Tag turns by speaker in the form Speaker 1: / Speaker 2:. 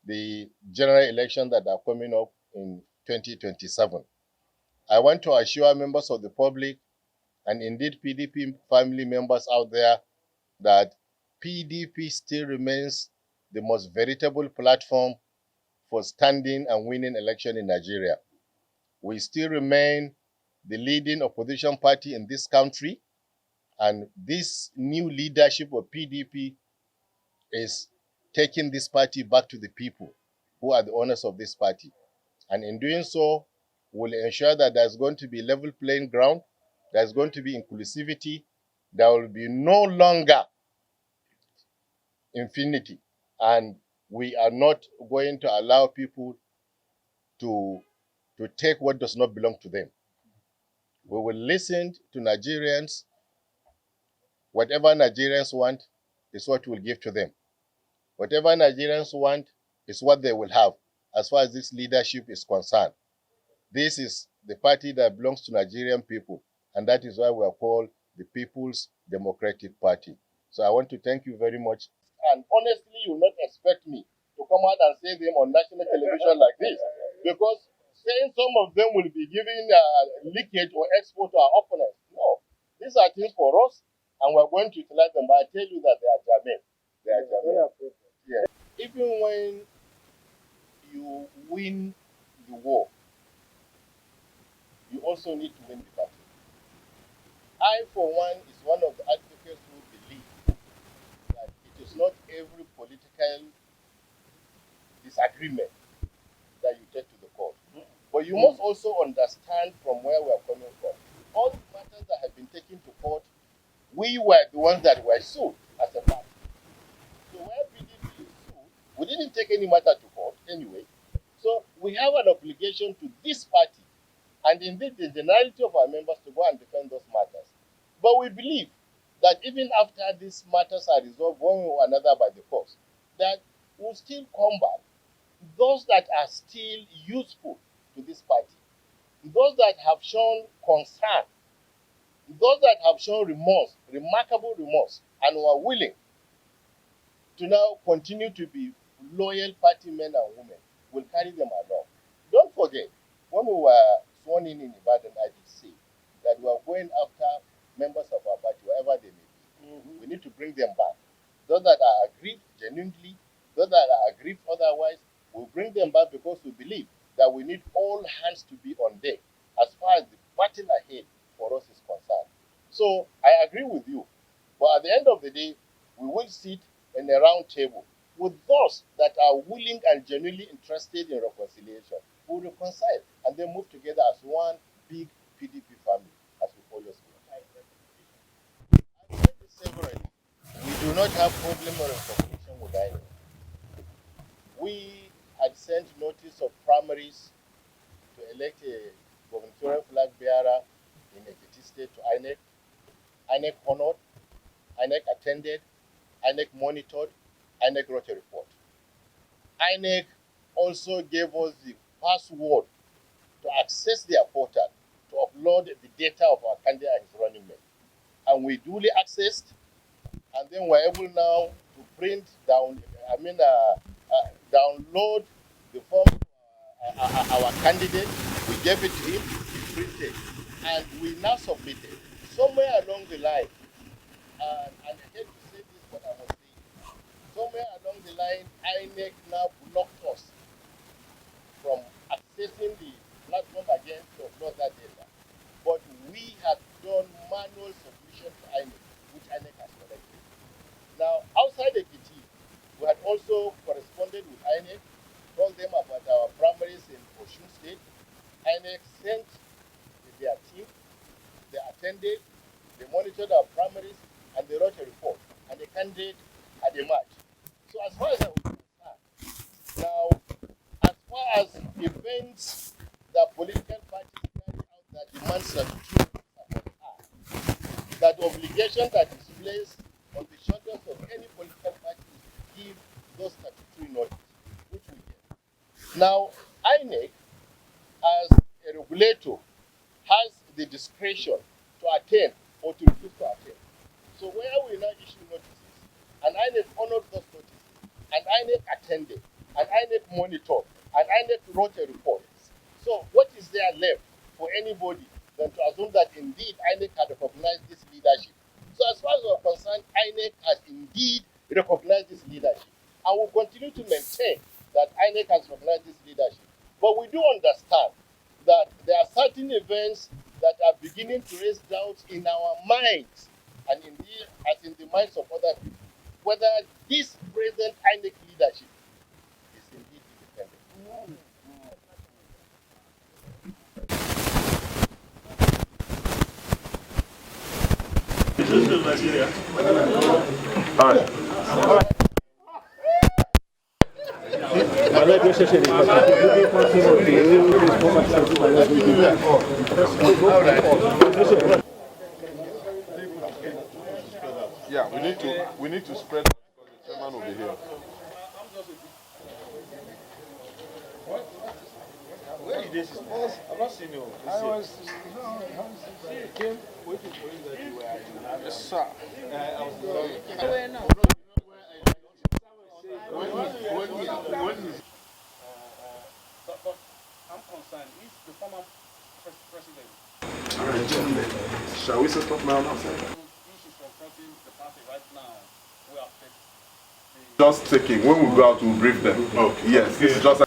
Speaker 1: the general election that are coming up in 2027. I want to assure members of the public and indeed PDP family members out there that PDP still remains the most veritable platform for standing and winning election in Nigeria. We still remain the leading opposition party in this country, and this new leadership of PDP is taking this party back to the people who are the owners of this party. And in doing so, will ensure that there's going to be level playing ground, there's going to be inclusivity, there will be no longer infinity. And we are not going to allow people to take what does not belong to them. We will listen to Nigerians. Whatever Nigerians want is what we'll give to them. Whatever Nigerians want is what they will have as far as this leadership is concerned. This is the party that belongs to Nigerian people, and that is why we are called the People's Democratic Party. So I want to thank you very much. And honestly, you will not expect me to come out and say them on national television like this, because saying some of them will be giving leakage or export to our opponents. No, these are things for us, and we're going to utilize them. But I tell you that they are germane. They are germane. Yeah. Even when you win the war, you also need to win the battle. I, for one, is one of the advocates who believe that it is not every political disagreement that you take to the court. But you must also understand from where we are coming from. All the matters that have been taken to court, we were the ones that were sued as a party. So where PDP is sued, we didn't take any matter to court anyway. So we have an obligation to this party and indeed the generality of our members to go and defend those matters. But we believe that even after these matters are resolved one way or another by the courts, that we'll still come back those that are still useful to this party, those that have shown concern, those that have shown remorse, remarkable remorse, and who are willing to now continue to be loyal party men and women, will carry them along. Don't forget, when we were sworn in Ibadan, I did say that we are going after members of our party, wherever they may be. We need to bring them back. Those that are aggrieved genuinely, those that are aggrieved otherwise, we'll bring them back because we believe that we need all hands to be on deck as far as the battle ahead for us is concerned. So I agree with you. But at the end of the day, we will sit in a round table with those that are willing and genuinely interested in reconciliation. We'll reconcile and then move together as one big PDP family, as we always do. I've said this severally. We do not have problem or reconciliation with INEC. We had sent notice of primaries to elect a gubernatorial flag bearer in Ekiti State to INEC. INEC honored, INEC attended, INEC monitored, INEC wrote a report. INEC also gave us the password to access their portal to upload the data of our candidate and his running mate. And we duly accessed, and then we're able now to print down, download the form of our candidate. We gave it to him, he printed, and we now submitted. Somewhere along the line, and I hate to say this, but I must say it. Somewhere along the line, INEC now blocked us from accessing the platform again to upload that data. But we have done manual submission to INEC, which INEC has collected. Now, outside Ekiti, we had also corresponded with INEC, told them about our primaries in Osun State. INEC sent their team, they attended, they monitored our primaries, and they wrote a report. And the candidate had a match. So as far as I was concerned, now, as far as events that political parties carry out that demands statutory are, that obligation that is placed on the shoulders of any political party is to give those statutory notice, which we get. Now, INEC, as a regulator, has the discretion to attend or to refuse to attend. So where we now issue notices, and INEC honored those notices, and INEC attended, and INEC monitored, and INEC wrote a report. So what is there left for anybody than to assume that indeed INEC had recognized this leadership? So as far as we're concerned, INEC has indeed recognized this leadership, and will continue to maintain that INEC has recognized this leadership. But we do understand that there are certain events that are beginning to raise doubts in our minds, and indeed as in the minds of other people, whether this present INEC leadership is indeed independent.
Speaker 2: All right.
Speaker 3: Yeah, we need to spread because the chairman will be here.
Speaker 4: Where is this? I'm not seeing you. Came waiting for you that you were.
Speaker 3: Yes, sir.
Speaker 4: I'm concerned. He's the former president.
Speaker 2: All right, gentlemen. Shall we set up now?
Speaker 4: Issues confronting the party right now. We are
Speaker 2: Just taking. When we go out, we'll brief them. Okay. Yes, this is just.